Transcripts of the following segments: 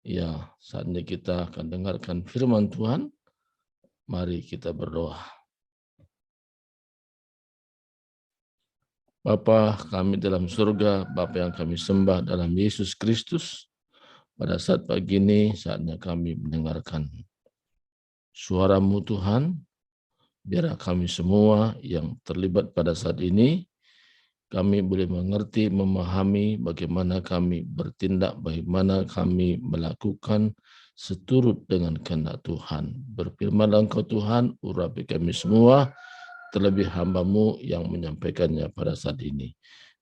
Ya, saatnya kita akan dengarkan firman Tuhan. Mari kita berdoa. Bapa kami dalam surga, Bapa yang kami sembah dalam Yesus Kristus, pada saat pagi ini saatnya kami mendengarkan suara-Mu Tuhan. Biar kami semua yang terlibat pada saat ini, kami boleh mengerti, memahami bagaimana kami bertindak, bagaimana kami melakukan seturut dengan kehendak Tuhan. Berfirmanlah Engkau Tuhan, urapi kami semua, terlebih hamba-Mu yang menyampaikannya pada saat ini.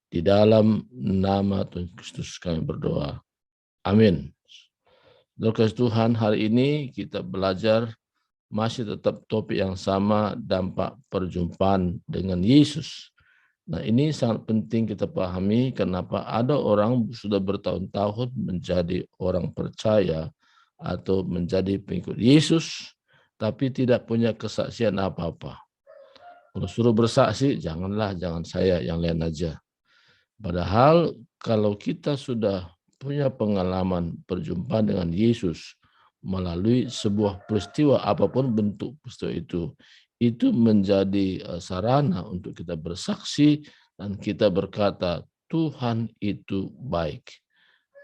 Di dalam nama Tuhan Kristus kami berdoa. Amin. Saudara Tuhan, hari ini kita belajar masih tetap topik yang sama, dampak perjumpaan dengan Yesus. Nah, ini sangat penting kita pahami kenapa ada orang sudah bertahun-tahun menjadi orang percaya atau menjadi pengikut Yesus, tapi tidak punya kesaksian apa-apa. Kalau suruh bersaksi, jangan saya, yang lain aja. Padahal kalau kita sudah punya pengalaman perjumpaan dengan Yesus melalui sebuah peristiwa, apapun bentuk peristiwa itu menjadi sarana untuk kita bersaksi dan kita berkata, Tuhan itu baik.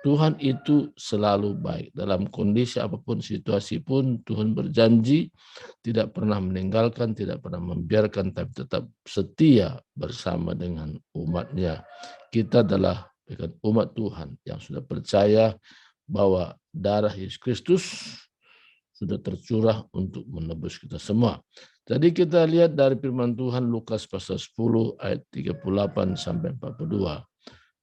Tuhan itu selalu baik. Dalam kondisi apapun, situasi pun, Tuhan berjanji tidak pernah meninggalkan, tidak pernah membiarkan, tapi tetap setia bersama dengan umat-Nya. Kita adalah umat Tuhan yang sudah percaya bahwa darah Yesus Kristus sudah tercurah untuk menebus kita semua. Jadi kita lihat dari firman Tuhan Lukas pasal 10 ayat 38 sampai 42.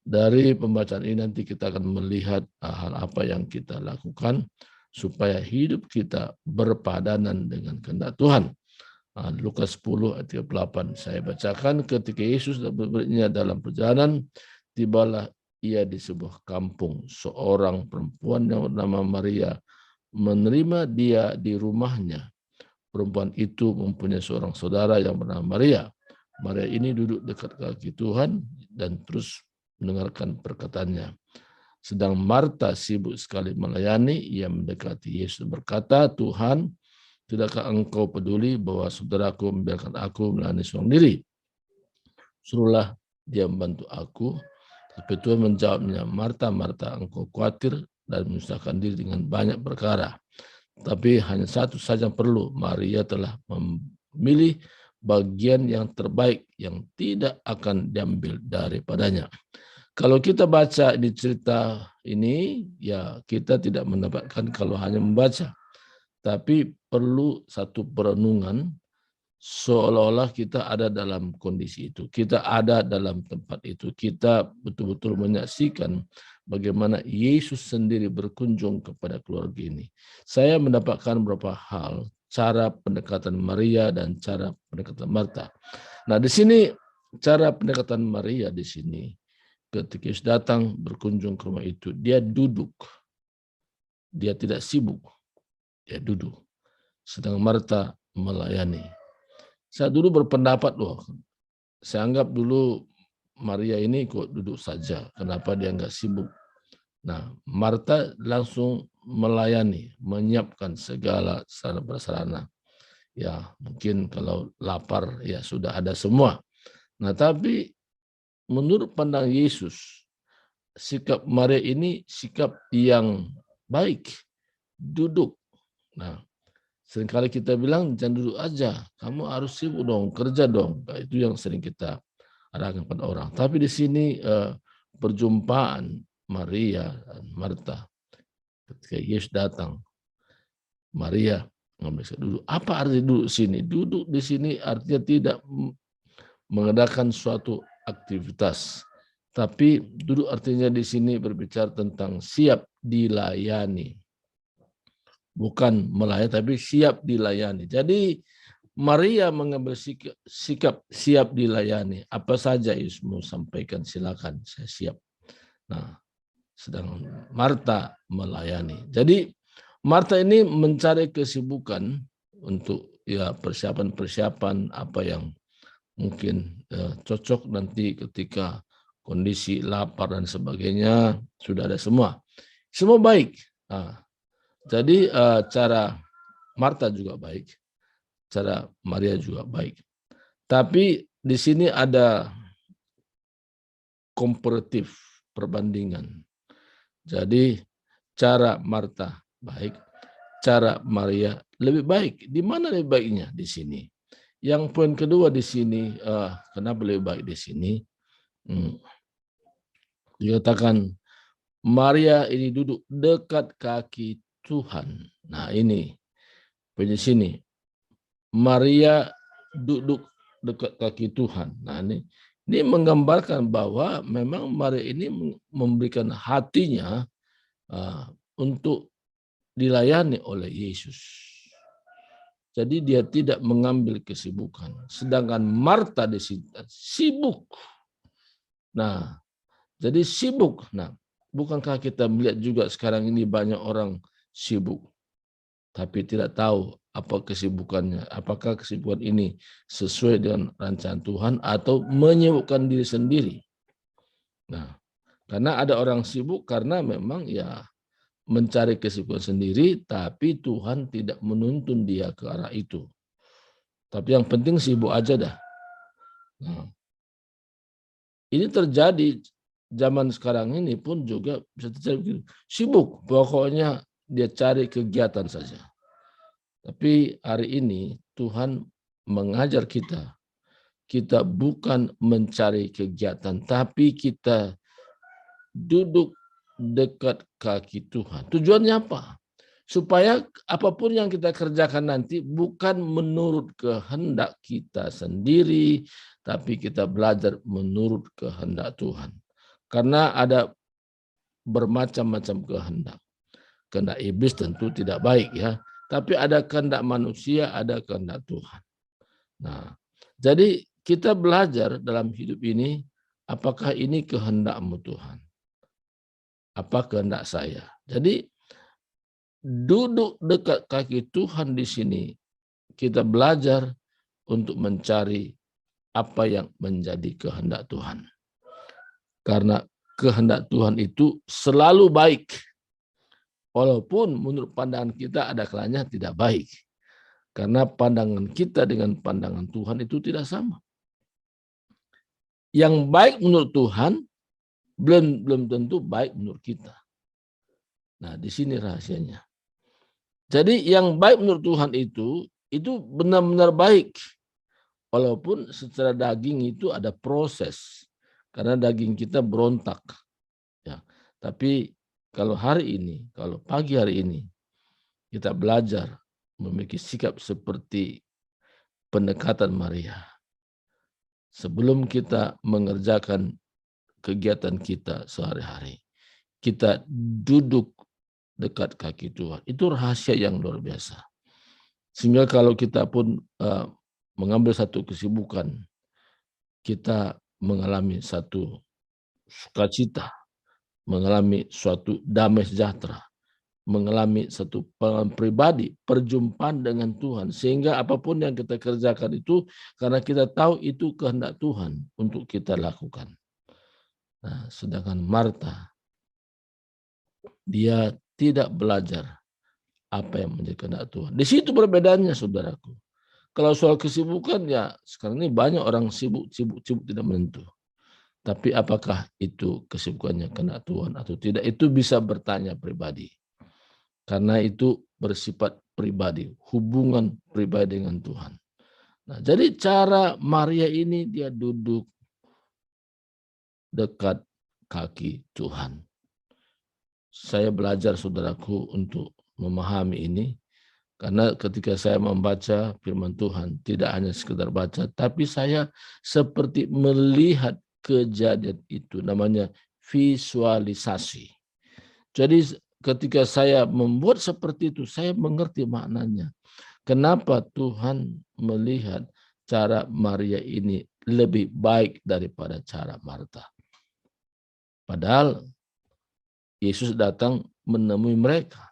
Dari pembacaan ini nanti kita akan melihat hal apa yang kita lakukan supaya hidup kita berpadanan dengan kehendak Tuhan. Lukas 10 ayat 38 saya bacakan. Ketika Yesus berikutnya dalam perjalanan, tibalah ia di sebuah kampung. Seorang perempuan yang bernama Maria menerima dia di rumahnya. Perempuan itu mempunyai seorang saudara yang bernama Maria. Maria ini duduk dekat kaki Tuhan dan terus mendengarkan perkataannya. Sedang Marta sibuk sekali melayani, ia mendekati Yesus berkata, Tuhan, tidakkah engkau peduli bahwa saudaraku membiarkan aku melayani seorang diri? Suruhlah dia membantu aku. Tapi Tuhan menjawabnya, Marta, Marta, engkau khawatir dan menyusahkan diri dengan banyak perkara. Tapi hanya satu saja yang perlu. Maria telah memilih bagian yang terbaik yang tidak akan diambil daripadanya. Kalau kita baca di cerita ini, ya kita tidak mendapatkan kalau hanya membaca. Tapi perlu satu perenungan seolah-olah kita ada dalam kondisi itu. Kita ada dalam tempat itu. Kita betul-betul menyaksikan bagaimana Yesus sendiri berkunjung kepada keluarga ini. Saya mendapatkan beberapa hal, cara pendekatan Maria dan cara pendekatan Marta. Nah, di sini cara pendekatan Maria di sini. Ketika Yesus datang berkunjung ke rumah itu, dia duduk. Dia tidak sibuk. Dia duduk. Sedang Marta melayani. Saya dulu berpendapat, saya anggap dulu Maria ini kok duduk saja. Kenapa dia nggak sibuk? Nah, Marta langsung melayani, menyiapkan segala sarana prasarana. Ya, mungkin kalau lapar ya sudah ada semua. Nah, tapi menurut pandang Yesus, sikap Maria ini sikap yang baik, duduk. Nah, seringkali kita bilang jangan duduk aja, kamu harus sibuk dong, kerja dong. Nah, itu yang sering kita arahkan pada orang. Tapi di sini perjumpaan Maria dan Marta ketika Yesus datang, Maria ngambil duduk. Apa arti duduk sini? Duduk di sini artinya tidak mengadakan suatu aktivitas. Tapi duduk artinya di sini berbicara tentang siap dilayani. Bukan melayani, tapi siap dilayani. Jadi Maria mengambil sikap siap dilayani. Apa saja Yesus mau sampaikan, silakan, saya siap. Nah, sedang Marta melayani. Jadi Marta ini mencari kesibukan untuk ya persiapan-persiapan apa yang mungkin cocok nanti ketika kondisi lapar dan sebagainya sudah ada semua. Semua baik. Nah, Jadi cara Marta juga baik, cara Maria juga baik. Tapi di sini ada komparatif, perbandingan. Jadi cara Marta baik, cara Maria lebih baik. Di mana lebih baiknya? Di sini. Yang poin kedua di sini, kenapa lebih baik di sini? Dikatakan Maria ini duduk dekat kaki Tuhan. Nah ini, poin di sini. Maria duduk dekat kaki Tuhan. Nah ini menggambarkan bahwa memang Maria ini memberikan hatinya untuk dilayani oleh Yesus. Jadi dia tidak mengambil kesibukan. Sedangkan Marta di sini sibuk. Nah, jadi sibuk. Nah, bukankah kita melihat juga sekarang ini banyak orang sibuk, tapi tidak tahu apa kesibukannya. Apakah kesibukan ini sesuai dengan rancangan Tuhan atau menyibukkan diri sendiri. Nah, karena ada orang sibuk karena memang ya mencari kesibukan sendiri, tapi Tuhan tidak menuntun dia ke arah itu. Tapi yang penting sibuk aja dah. Nah, ini terjadi zaman sekarang ini pun juga bisa terjadi sibuk. Pokoknya dia cari kegiatan saja. Tapi hari ini Tuhan mengajar kita bukan mencari kegiatan, tapi kita duduk dekat kaki Tuhan. Tujuannya apa? Supaya apapun yang kita kerjakan nanti bukan menurut kehendak kita sendiri, tapi kita belajar menurut kehendak Tuhan. Karena ada bermacam-macam kehendak. Kehendak iblis tentu tidak baik ya, tapi ada kehendak manusia, ada kehendak Tuhan. Nah, jadi kita belajar dalam hidup ini, apakah ini kehendak-Mu Tuhan? Apa kehendak saya? Jadi duduk dekat kaki Tuhan di sini, kita belajar untuk mencari apa yang menjadi kehendak Tuhan. Karena kehendak Tuhan itu selalu baik. Walaupun menurut pandangan kita ada kalanya tidak baik. Karena pandangan kita dengan pandangan Tuhan itu tidak sama. Yang baik menurut Tuhan belum tentu baik menurut kita. Nah, di sini rahasianya. Jadi yang baik menurut Tuhan itu benar-benar baik. Walaupun secara daging itu ada proses. Karena daging kita berontak. Ya. Tapi kalau hari ini, kalau pagi hari ini, kita belajar memiliki sikap seperti pendekatan Maria. Sebelum kita mengerjakan kegiatan kita sehari-hari, kita duduk dekat kaki Tuhan. Itu rahasia yang luar biasa. Sehingga kalau kita pun mengambil satu kesibukan, kita mengalami satu sukacita, mengalami suatu damai sejahtera, mengalami satu pengalaman pribadi, perjumpaan dengan Tuhan. Sehingga apapun yang kita kerjakan itu, karena kita tahu itu kehendak Tuhan untuk kita lakukan. Nah, sedangkan Marta, dia tidak belajar apa yang menjadi kehendak Tuhan. Di situ perbedaannya, saudaraku. Kalau soal kesibukan, ya sekarang ini banyak orang sibuk tidak menentu. Tapi apakah itu kesibukannya kehendak Tuhan atau tidak, itu bisa bertanya pribadi. Karena itu bersifat pribadi, hubungan pribadi dengan Tuhan. Nah, jadi cara Maria ini dia duduk dekat kaki Tuhan. Saya belajar, saudaraku, untuk memahami ini. Karena ketika saya membaca firman Tuhan, tidak hanya sekedar baca, tapi saya seperti melihat kejadian itu, namanya visualisasi. Jadi ketika saya membuat seperti itu, saya mengerti maknanya. Kenapa Tuhan melihat cara Maria ini lebih baik daripada cara Marta. Padahal Yesus datang menemui mereka.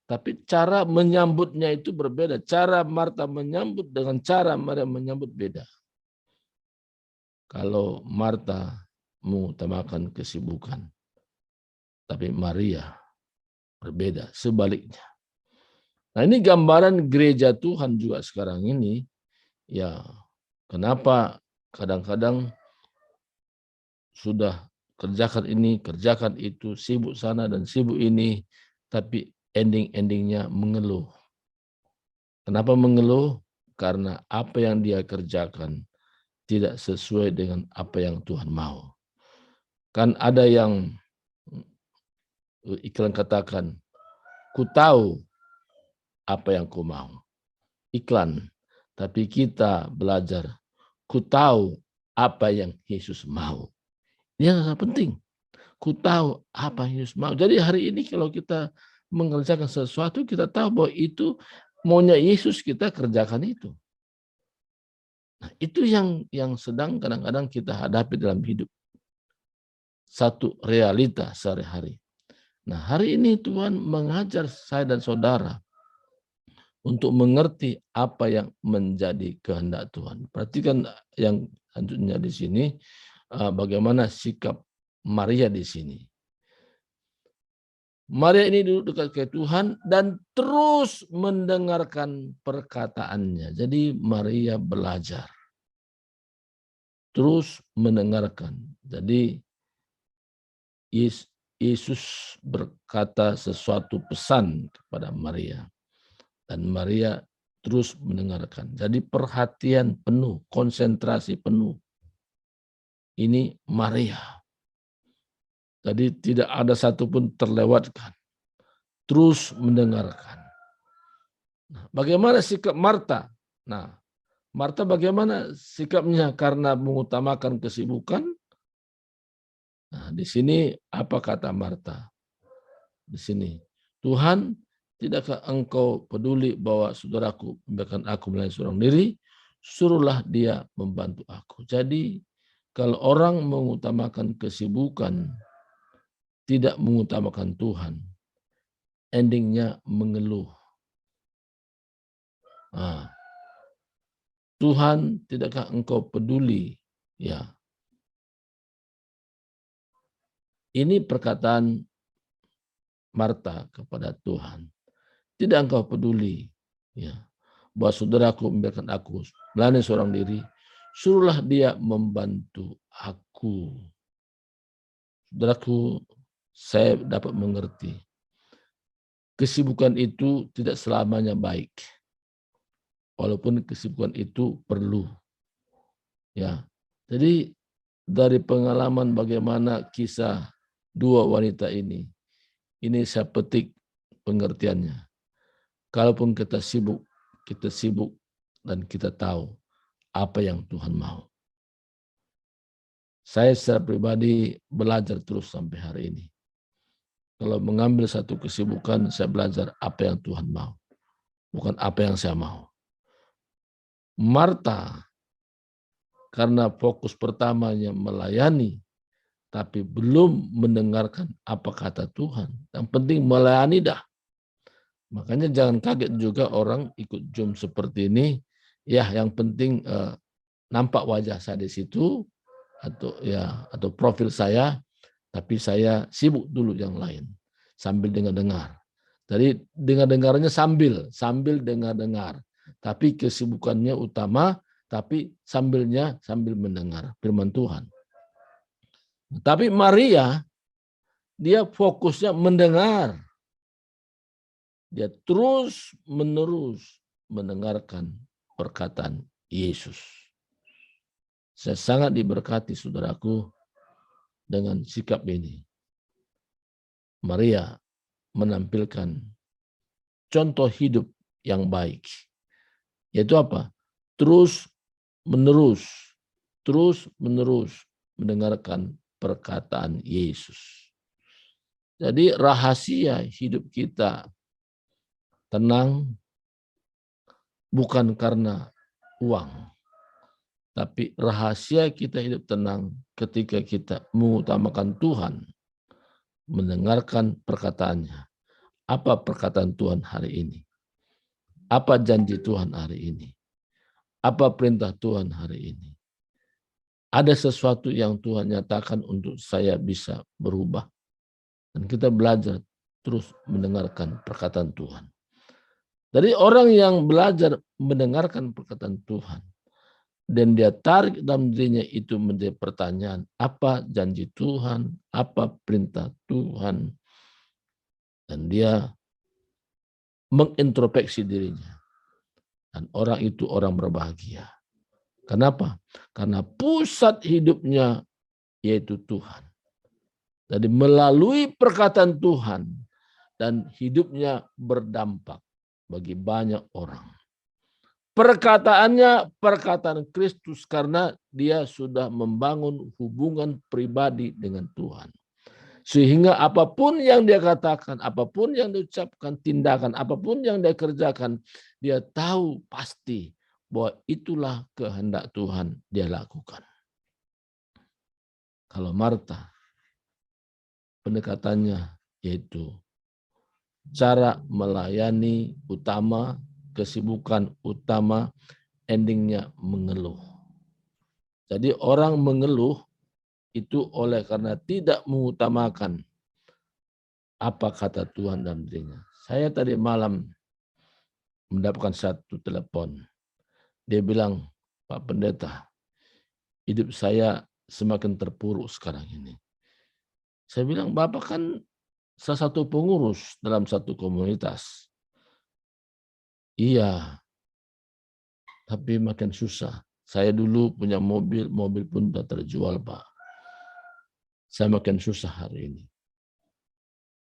Tapi cara menyambutnya itu berbeda. Cara Marta menyambut dengan cara Maria menyambut beda. Kalau Marta mengutamakan kesibukan, tapi Maria berbeda, sebaliknya. Nah, ini gambaran gereja Tuhan juga sekarang ini. Ya, kenapa kadang-kadang sudah kerjakan ini, kerjakan itu, sibuk sana dan sibuk ini, tapi ending-endingnya mengeluh. Kenapa mengeluh? Karena apa yang dia kerjakan tidak sesuai dengan apa yang Tuhan mau. Kan ada yang iklan katakan, ku tahu apa yang ku mau. Iklan. Tapi kita belajar, ku tahu apa yang Yesus mau. Ini yang sangat penting. Ku tahu apa yang Yesus mau. Jadi hari ini kalau kita mengerjakan sesuatu, kita tahu bahwa itu maunya Yesus, kita kerjakan itu. Nah, itu yang sedang kadang-kadang kita hadapi dalam hidup. Satu realita sehari-hari. Nah, hari ini Tuhan mengajar saya dan saudara untuk mengerti apa yang menjadi kehendak Tuhan. Perhatikan yang selanjutnya di sini, bagaimana sikap Maria di sini. Maria ini duduk dekat ke Tuhan dan terus mendengarkan perkataannya. Jadi Maria belajar. Terus mendengarkan. Jadi Yesus berkata sesuatu pesan kepada Maria. Dan Maria terus mendengarkan. Jadi perhatian penuh, konsentrasi penuh. Ini Maria. Jadi tidak ada satupun terlewatkan. Terus mendengarkan. Nah, bagaimana sikap Marta? Nah, Marta bagaimana sikapnya karena mengutamakan kesibukan? Nah, di sini apa kata Marta? Di sini, Tuhan, tidakkah engkau peduli bahwa saudaraku membiarkan aku melayani seorang diri? Suruhlah dia membantu aku. Jadi, kalau orang mengutamakan kesibukan, tidak mengutamakan Tuhan, endingnya mengeluh. Nah, Tuhan, tidakkah engkau peduli? Ya, ini perkataan Marta kepada Tuhan. Tidak engkau peduli, ya, bahwa saudaraku membiarkan aku melayani seorang diri, suruhlah dia membantu aku. Saudaraku, saya dapat mengerti. Kesibukan itu tidak selamanya baik. Walaupun kesibukan itu perlu. Ya. Jadi dari pengalaman bagaimana kisah dua wanita ini saya petik pengertiannya. Kalaupun kita sibuk dan kita tahu apa yang Tuhan mau. Saya secara pribadi belajar terus sampai hari ini. Kalau mengambil satu kesibukan, saya belajar apa yang Tuhan mau. Bukan apa yang saya mau. Marta, karena fokus pertamanya melayani, tapi belum mendengarkan apa kata Tuhan. Yang penting melayani dah. Makanya jangan kaget juga orang ikut Zoom seperti ini. Ya, yang penting nampak wajah saya di situ atau profil saya, tapi saya sibuk dulu yang lain sambil dengar-dengar. Jadi dengar-dengarnya sambil dengar-dengar. Tapi kesibukannya utama, tapi sambil mendengar firman Tuhan. Tapi Maria, dia fokusnya mendengar. Dia terus-menerus mendengarkan perkataan Yesus. Saya sangat diberkati saudaraku dengan sikap ini. Maria menampilkan contoh hidup yang baik. Yaitu apa? Terus-menerus mendengarkan perkataan Yesus. Jadi rahasia hidup kita tenang bukan karena uang, tapi rahasia kita hidup tenang ketika kita mengutamakan Tuhan, mendengarkan perkataannya. Apa perkataan Tuhan hari ini? Apa janji Tuhan hari ini? Apa perintah Tuhan hari ini? Ada sesuatu yang Tuhan nyatakan untuk saya bisa berubah. Dan kita belajar terus mendengarkan perkataan Tuhan. Dari orang yang belajar mendengarkan perkataan Tuhan, dan dia tarik dalam dirinya itu menjadi pertanyaan, apa janji Tuhan, apa perintah Tuhan, dan dia mengintrospeksi dirinya. Dan orang itu orang berbahagia. Kenapa? Karena pusat hidupnya yaitu Tuhan. Jadi melalui perkataan Tuhan dan hidupnya berdampak bagi banyak orang. Perkataannya perkataan Kristus karena dia sudah membangun hubungan pribadi dengan Tuhan. Sehingga apapun yang dia katakan, apapun yang diucapkan, tindakan, apapun yang dia kerjakan, dia tahu pasti bahwa itulah kehendak Tuhan dia lakukan. Kalau Marta, pendekatannya yaitu cara melayani utama, kesibukan utama, endingnya mengeluh. Jadi orang mengeluh itu oleh karena tidak mengutamakan apa kata Tuhan dalam dirinya. Saya tadi malam mendapatkan satu telepon. Dia bilang, Pak Pendeta, hidup saya semakin terpuruk sekarang ini. Saya bilang, Bapak kan salah satu pengurus dalam satu komunitas. Iya, tapi makin susah. Saya dulu punya mobil, mobil pun sudah terjual, Pak. Saya makin susah hari ini.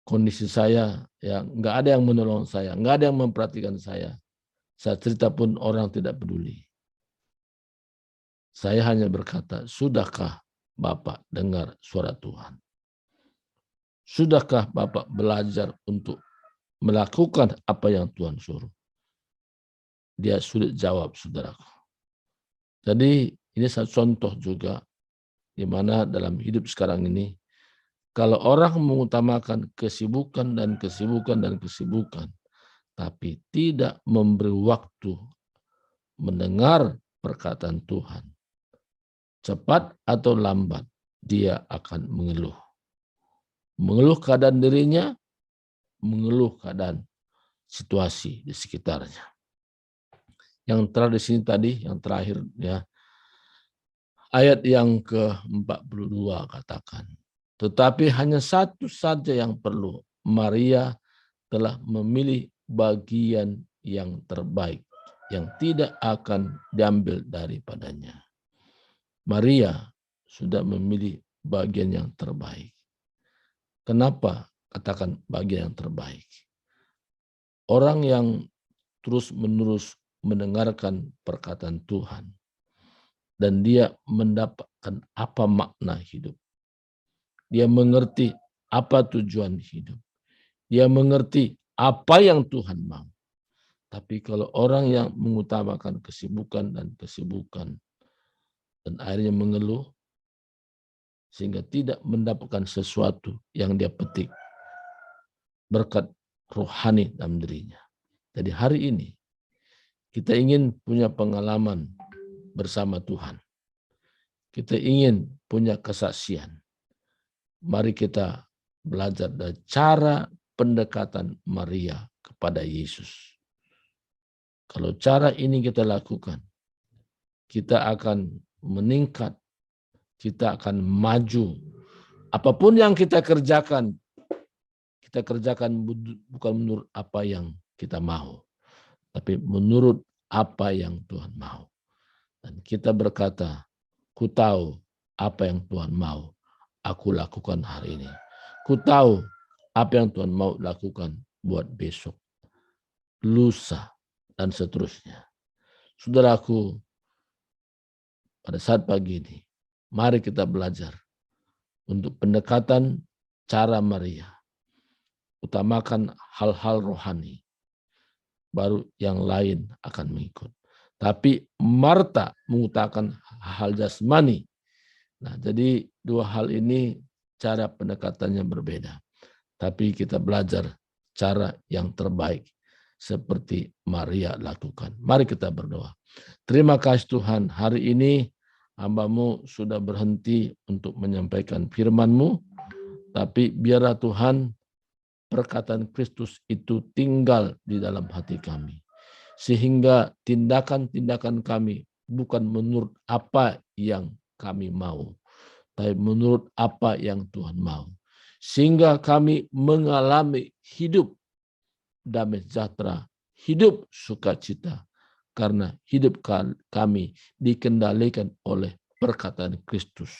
Kondisi saya, ya nggak ada yang menolong saya, nggak ada yang memperhatikan saya. Saya cerita pun orang tidak peduli. Saya hanya berkata, sudahkah Bapak dengar suara Tuhan? Sudahkah Bapak belajar untuk melakukan apa yang Tuhan suruh? Dia sulit jawab, saudaraku. Jadi ini satu contoh juga di mana dalam hidup sekarang ini, kalau orang mengutamakan kesibukan dan kesibukan dan kesibukan, tapi tidak memberi waktu mendengar perkataan Tuhan, cepat atau lambat dia akan mengeluh. Mengeluh keadaan dirinya, mengeluh keadaan situasi di sekitarnya. Yang terakhir di sini tadi, yang terakhir ya, ayat yang ke-42 katakan, tetapi hanya satu saja yang perlu. Maria telah memilih bagian yang terbaik, yang tidak akan diambil daripadanya. Maria sudah memilih bagian yang terbaik. Kenapa katakan bagian yang terbaik? Orang yang terus-menerus mendengarkan perkataan Tuhan, dan dia mendapatkan apa makna hidup. Dia mengerti apa tujuan hidup. Dia mengerti apa yang Tuhan mau. Tapi kalau orang yang mengutamakan kesibukan dan kesibukan, dan akhirnya mengeluh, sehingga tidak mendapatkan sesuatu yang dia petik berkat rohani dalam dirinya. Jadi hari ini, kita ingin punya pengalaman bersama Tuhan. Kita ingin punya kesaksian. Mari kita belajar dari cara pendekatan Maria kepada Yesus. Kalau cara ini kita lakukan, kita akan meningkat, kita akan maju. Apapun yang kita kerjakan bukan menurut apa yang kita mau, tapi menurut apa yang Tuhan mau. Dan kita berkata, ku tahu apa yang Tuhan mau, aku lakukan hari ini. Ku tahu apa yang Tuhan mau lakukan buat besok, lusa, dan seterusnya. Saudaraku, pada saat pagi ini, mari kita belajar untuk pendekatan cara Maria. Utamakan hal-hal rohani, baru yang lain akan mengikut. Tapi Marta mengutamakan hal jasmani. Nah, jadi dua hal ini cara pendekatannya berbeda. Tapi kita belajar cara yang terbaik seperti Maria lakukan. Mari kita berdoa. Terima kasih Tuhan, hari ini hamba-Mu sudah berhenti untuk menyampaikan firman-Mu, tapi biarlah Tuhan perkataan Kristus itu tinggal di dalam hati kami. Sehingga tindakan-tindakan kami bukan menurut apa yang kami mau, tapi menurut apa yang Tuhan mau. Sehingga kami mengalami hidup damai sejahtera, hidup sukacita, karena hidup kami dikendalikan oleh perkataan Kristus.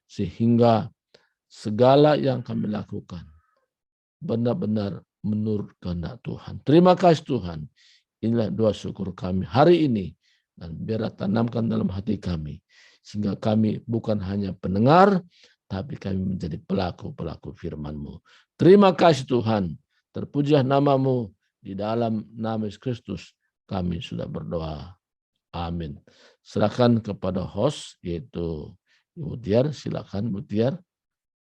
Sehingga segala yang kami lakukan benar-benar menurut kehendak Tuhan. Terima kasih Tuhan. Inilah doa syukur kami hari ini. Dan biarlah tanamkan dalam hati kami. Sehingga kami bukan hanya pendengar, tapi kami menjadi pelaku-pelaku firman-Mu. Terima kasih Tuhan. Terpujilah nama-Mu. Di dalam nama Yesus Kristus kami sudah berdoa. Amin. Serahkan kepada host, yaitu Ibu Tiar. Silakan Bu Tiar.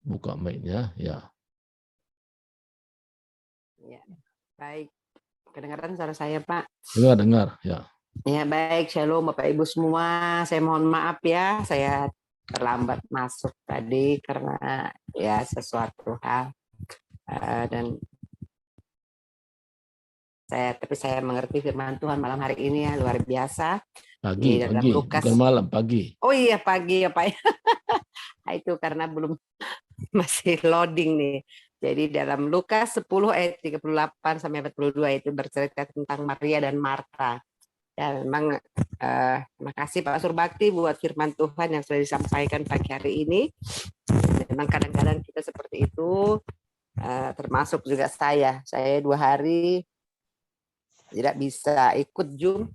Buka mic-nya. Ya. Ya, baik. Kedengaran suara saya, Pak? Dengar, ya. Ya, baik. Shalom, Bapak Ibu semua. Saya mohon maaf ya, saya terlambat masuk tadi karena ya sesuatu hal. Dan tapi saya mengerti firman Tuhan malam hari ini ya, luar biasa. Pagi, Lukas. Bukan malam, pagi. Oh iya, pagi ya, Pak. Itu karena belum masih loading nih. Jadi dalam Lukas 10 ayat 38 sampai 42 itu bercerita tentang Maria dan Marta. Ya memang terima kasih Pak Surbakti buat firman Tuhan yang sudah disampaikan pagi hari ini. Memang kadang-kadang kita seperti itu, termasuk juga saya 2 hari tidak bisa ikut Zoom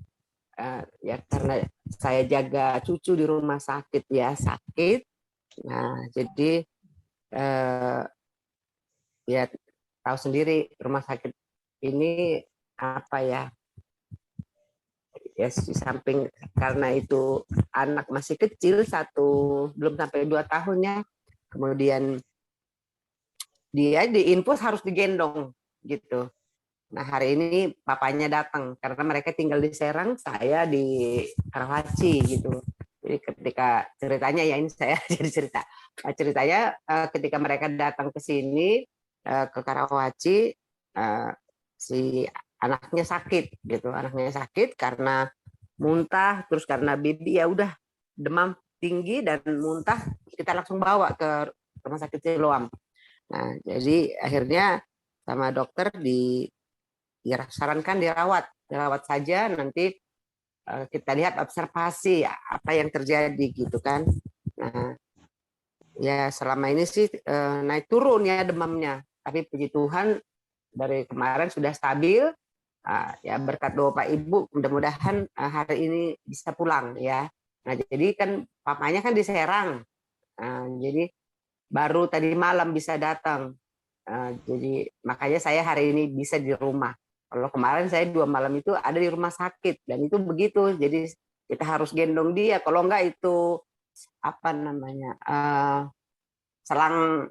ya karena saya jaga cucu di rumah sakit ya, sakit. Nah jadi ya tahu sendiri rumah sakit ini apa ya di samping karena itu anak masih kecil belum sampai 2 tahunnya, kemudian dia diinfus harus digendong gitu. Nah hari ini papanya datang karena mereka tinggal di Serang, saya di Karawaci gitu. Jadi ketika ceritanya ya ini saya jadi cerita. Ceritanya ketika mereka datang ke sini ke Karawaci, si anaknya sakit gitu, anaknya sakit karena muntah, terus karena bibi ya udah demam tinggi dan muntah, kita langsung bawa ke rumah sakit Siloam. Nah jadi akhirnya sama dokter disarankan dirawat saja, nanti kita lihat observasi apa yang terjadi gitu kan. Nah ya selama ini sih naik turun ya demamnya, tapi puji Tuhan dari kemarin sudah stabil. Ya berkat doa Pak Ibu mudah-mudahan hari ini bisa pulang ya. Nah jadi kan papanya kan di Serang, jadi baru tadi malam bisa datang. Jadi makanya saya hari ini bisa di rumah. Kalau kemarin saya 2 malam itu ada di rumah sakit dan itu begitu. Jadi kita harus gendong dia. Kalau enggak itu apa namanya selang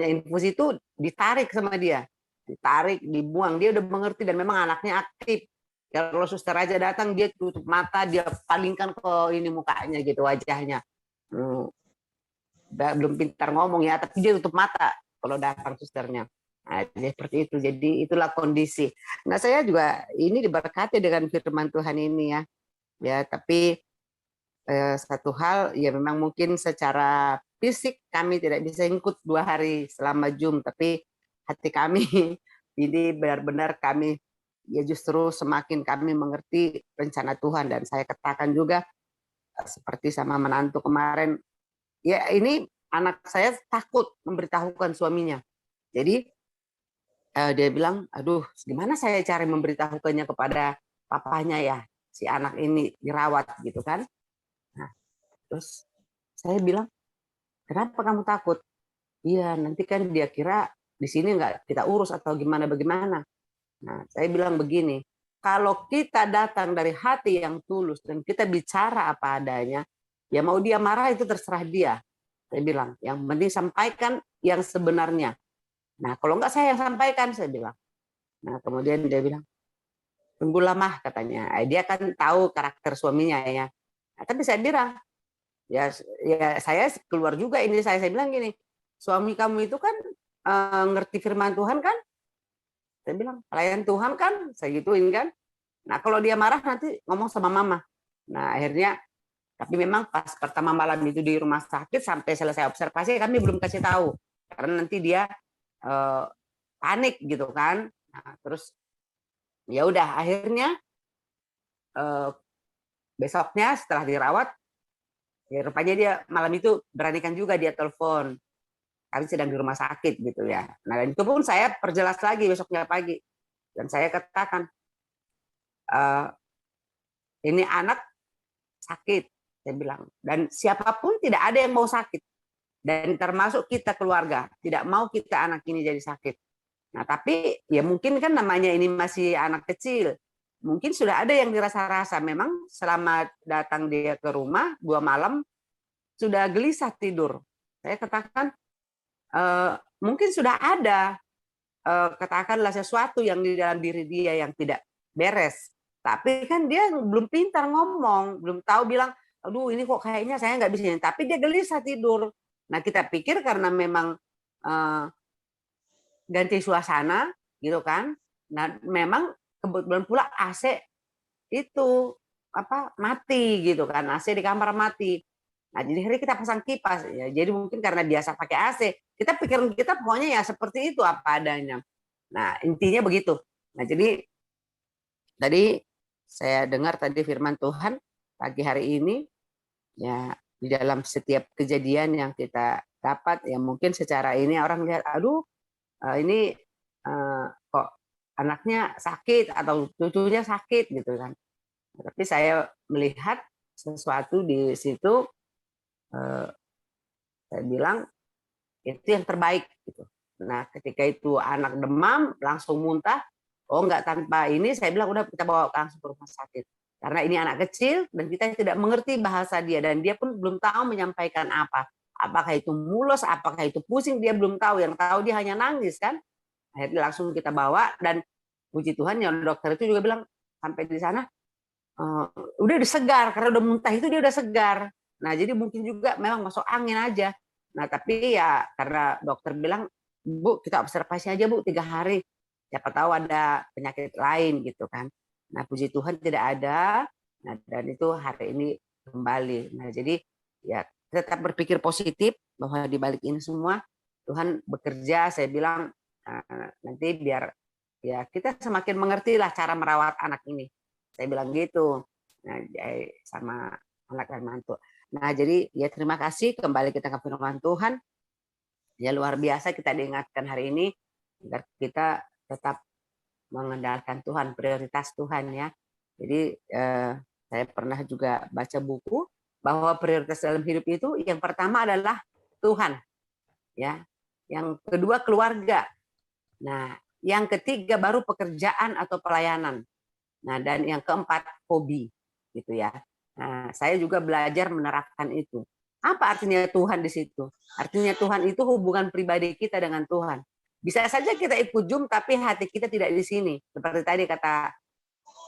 infus itu ditarik sama dia. Ditarik, dibuang, dia udah mengerti dan memang anaknya aktif. Kalau suster aja datang dia tutup mata, dia palingkan ke ini mukanya gitu wajahnya. Belum pintar ngomong ya, tapi dia tutup mata kalau datang susternya. Nah, seperti itu. Jadi itulah kondisi. Nah, saya juga ini diberkati dengan firman Tuhan ini ya. Ya, tapi satu hal ya memang mungkin secara fisik kami tidak bisa ikut 2 hari selama Zoom, tapi hati kami ini benar-benar kami ya justru semakin kami mengerti rencana Tuhan. Dan saya katakan juga seperti sama menantu kemarin, ya ini anak saya takut memberitahukan suaminya. Jadi dia bilang, aduh gimana saya cari memberitahukannya kepada papanya ya, si anak ini dirawat gitu kan. Nah, terus saya bilang, kenapa kamu takut? Iya nanti kan dia kira di sini nggak kita urus atau gimana. Nah, saya bilang begini, kalau kita datang dari hati yang tulus dan kita bicara apa adanya, ya mau dia marah itu terserah dia. Saya bilang, yang penting sampaikan yang sebenarnya. Nah, kalau nggak saya yang sampaikan, saya bilang. Nah, kemudian dia bilang, tunggulah mah katanya. Dia kan tahu karakter suaminya ya. Nah, tapi saya bilang, ya saya keluar juga ini saya bilang gini, suami kamu itu kan ngerti firman Tuhan kan, Saya bilang, pelayan Tuhan kan, saya gituin kan. Nah, kalau dia marah nanti ngomong sama mama. Nah, akhirnya, tapi memang pas pertama malam itu di rumah sakit sampai selesai observasi kami belum kasih tahu. Karena nanti dia panik gitu kan. Nah, terus ya udah akhirnya besoknya setelah dirawat, ya rupanya dia malam itu beranikan juga dia telepon. Kami sedang di rumah sakit gitu ya. Nah, itu pun saya perjelas lagi besoknya pagi. Dan saya katakan, ini anak sakit, saya bilang. Dan siapapun tidak ada yang mau sakit. Dan termasuk kita keluarga. Tidak mau kita anak ini jadi sakit. Nah, tapi ya mungkin kan namanya ini masih anak kecil. Mungkin sudah ada yang dirasa-rasa. Memang selama datang dia ke rumah, 2 malam, sudah gelisah tidur. Saya katakan, mungkin sudah ada, katakanlah sesuatu yang di dalam diri dia yang tidak beres. Tapi kan dia belum pintar ngomong, belum tahu bilang, aduh ini kok kayaknya saya nggak bisa. Tapi dia gelisah tidur. Nah kita pikir karena memang ganti suasana, gitu kan. Nah memang kebetulan pula AC itu mati gitu kan, AC di kamar mati. Nah jadi hari kita pasang kipas ya. Jadi mungkin karena biasa pakai AC, kita pikiran kita pokoknya ya seperti itu apa adanya. Nah intinya begitu. Nah jadi tadi saya dengar tadi firman Tuhan pagi hari ini ya, di dalam setiap kejadian yang kita dapat ya mungkin secara ini orang lihat aduh ini kok anaknya sakit atau cucunya sakit gitu kan. Tapi saya melihat sesuatu di situ, saya bilang itu yang terbaik gitu. Nah ketika itu anak demam langsung muntah, oh enggak tanpa ini saya bilang udah kita bawa langsung ke rumah sakit. Karena ini anak kecil dan kita tidak mengerti bahasa dia dan dia pun belum tahu menyampaikan apa. Apakah itu mules, apakah itu pusing, dia belum tahu. Yang tahu dia hanya nangis kan. Akhirnya langsung kita bawa dan puji Tuhan yang dokter itu juga bilang sampai di sana udah segar karena udah muntah itu dia udah segar. Nah jadi mungkin juga memang masuk angin aja. Nah tapi ya karena dokter bilang Bu kita observasi aja Bu 3 hari. Siapa tahu ada penyakit lain gitu kan. Nah puji Tuhan tidak ada. Nah dan itu hari ini kembali. Nah jadi ya tetap berpikir positif bahwa di balik ini semua Tuhan bekerja. Saya bilang nanti biar ya kita semakin mengerti lah cara merawat anak ini. Saya bilang gitu. Nah sama anak dan mantu. Nah jadi ya terima kasih kembali kita ke firman Tuhan. Ya luar biasa kita diingatkan hari ini agar kita tetap mengandalkan Tuhan, prioritas Tuhan ya. Jadi saya pernah juga baca buku bahwa prioritas dalam hidup itu yang pertama adalah Tuhan, ya. Yang kedua keluarga. Nah, yang ketiga baru pekerjaan atau pelayanan. Nah, dan yang keempat hobi, gitu ya. Nah, saya juga belajar menerapkan itu. Apa artinya Tuhan di situ? Artinya Tuhan itu hubungan pribadi kita dengan Tuhan. Bisa saja kita ikut Zoom tapi hati kita tidak di sini. Seperti tadi kata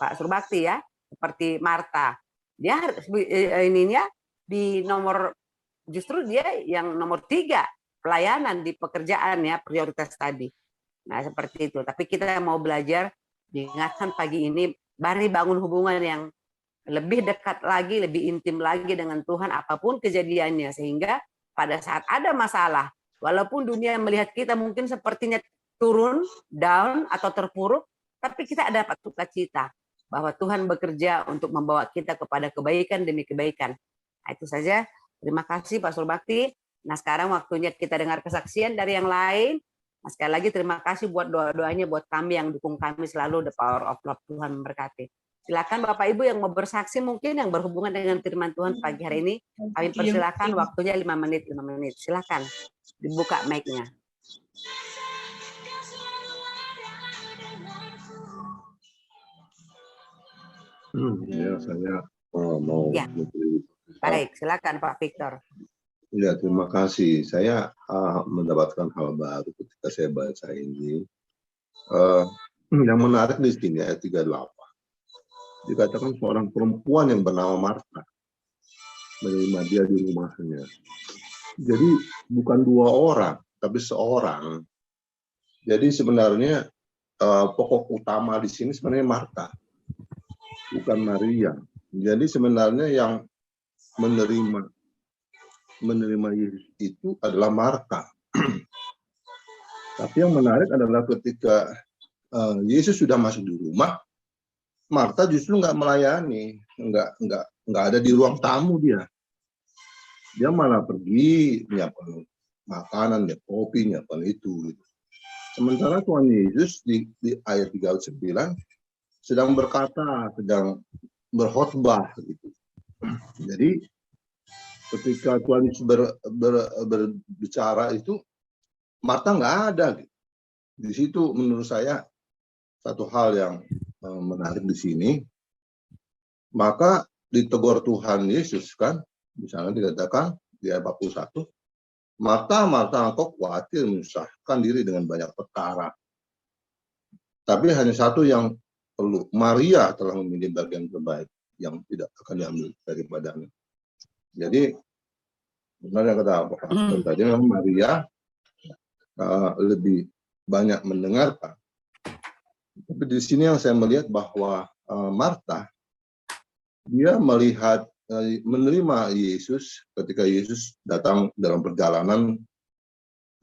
Pak Surbakti ya, seperti Marta. Dia ininya di nomor justru dia yang nomor 3 pelayanan di pekerjaan ya prioritas tadi. Nah seperti itu. Tapi kita mau belajar diingatkan pagi ini, mari bangun hubungan yang lebih dekat lagi, lebih intim lagi dengan Tuhan apapun kejadiannya sehingga pada saat ada masalah, walaupun dunia melihat kita mungkin sepertinya turun, down atau terpuruk, tapi kita dapat sukacita bahwa Tuhan bekerja untuk membawa kita kepada kebaikan demi kebaikan. Nah, itu saja. Terima kasih Pak Surbakti. Nah sekarang waktunya kita dengar kesaksian dari yang lain. Nah, sekali lagi terima kasih buat doa-doanya buat kami yang dukung kami selalu, the power of love. Tuhan memberkati. Silakan Bapak Ibu yang mau bersaksi mungkin yang berhubungan dengan firman Tuhan pagi hari ini. Kami persilakan waktunya 5 menit. Silakan dibuka mic-nya. Ya saya mau ya. Baik, silakan Pak Victor. Ya, terima kasih. Saya mendapatkan hal baru ketika saya baca ini. Yang menarik di sini ayat 38. Dikatakan seorang perempuan yang bernama Marta menerima dia di rumahnya. Jadi bukan 2 orang, tapi seorang. Jadi sebenarnya pokok utama di sini sebenarnya Marta, bukan Maria. Jadi sebenarnya yang menerima Yesus itu adalah Marta. Tapi yang menarik adalah ketika Yesus sudah masuk di rumah, Marta justru nggak melayani, nggak ada di ruang tamu dia. Dia malah pergi nyiapkan makanan, nyiapkan kopi, nyiapkan itu. Gitu. Sementara Tuhan Yesus di ayat 39 sedang berkata, sedang berkhotbah. Gitu. Jadi ketika Tuhan Yesus berbicara itu, Marta nggak ada. Gitu. Di situ menurut saya satu hal yang menarik di sini. Maka ditegur Tuhan Yesus kan, misalnya dikatakan di ayat 41, Marta, Marta, engkau khawatir menyusahkan diri dengan banyak perkara. Tapi hanya satu yang perlu, Maria telah memilih bagian terbaik yang tidak akan diambil daripadanya. Jadi benar yang kata Pastor tadi, memang Maria lebih banyak mendengarkan. Tapi di sini yang saya melihat bahwa Marta dia melihat menerima Yesus ketika Yesus datang dalam perjalanan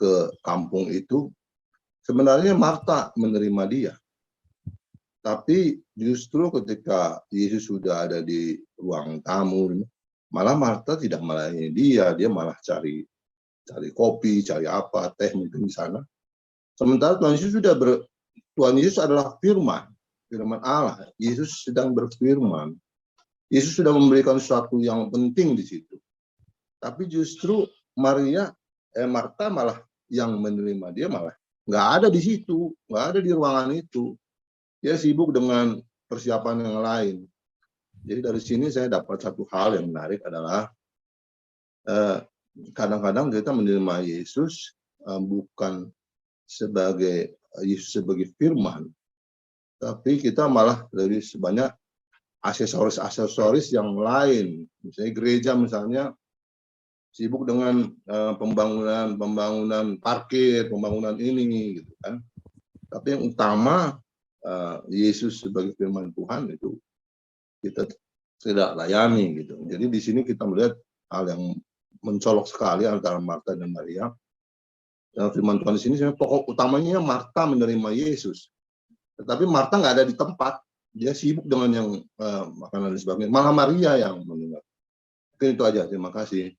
ke kampung itu. Sebenarnya Marta menerima dia. Tapi justru ketika Yesus sudah ada di ruang tamu, malah Marta tidak melayani dia malah cari kopi, cari apa, teh mungkin di sana. Sementara Tuhan Yesus adalah firman Allah. Yesus sedang berfirman. Yesus sudah memberikan sesuatu yang penting di situ. Tapi justru Marta malah yang menerima dia malah nggak ada di situ, nggak ada di ruangan itu. Dia sibuk dengan persiapan yang lain. Jadi dari sini saya dapat satu hal yang menarik adalah kadang-kadang kita menerima Yesus bukan sebagai Yesus sebagai firman, tapi kita malah dari sebanyak aksesoris yang lain. Misalnya gereja misalnya sibuk dengan pembangunan parkir, pembangunan ini gitu kan. Tapi yang utama Yesus sebagai firman Tuhan itu kita tidak layani gitu. Jadi di sini kita melihat hal yang mencolok sekali antara Marta dan Maria. Dan firman Tuhan di sini pokok utamanya Marta menerima Yesus. Tetapi Marta nggak ada di tempat. Dia sibuk dengan yang makanan dan sebagainya. Malah Maria yang mendengar. Mungkin itu aja. Terima kasih.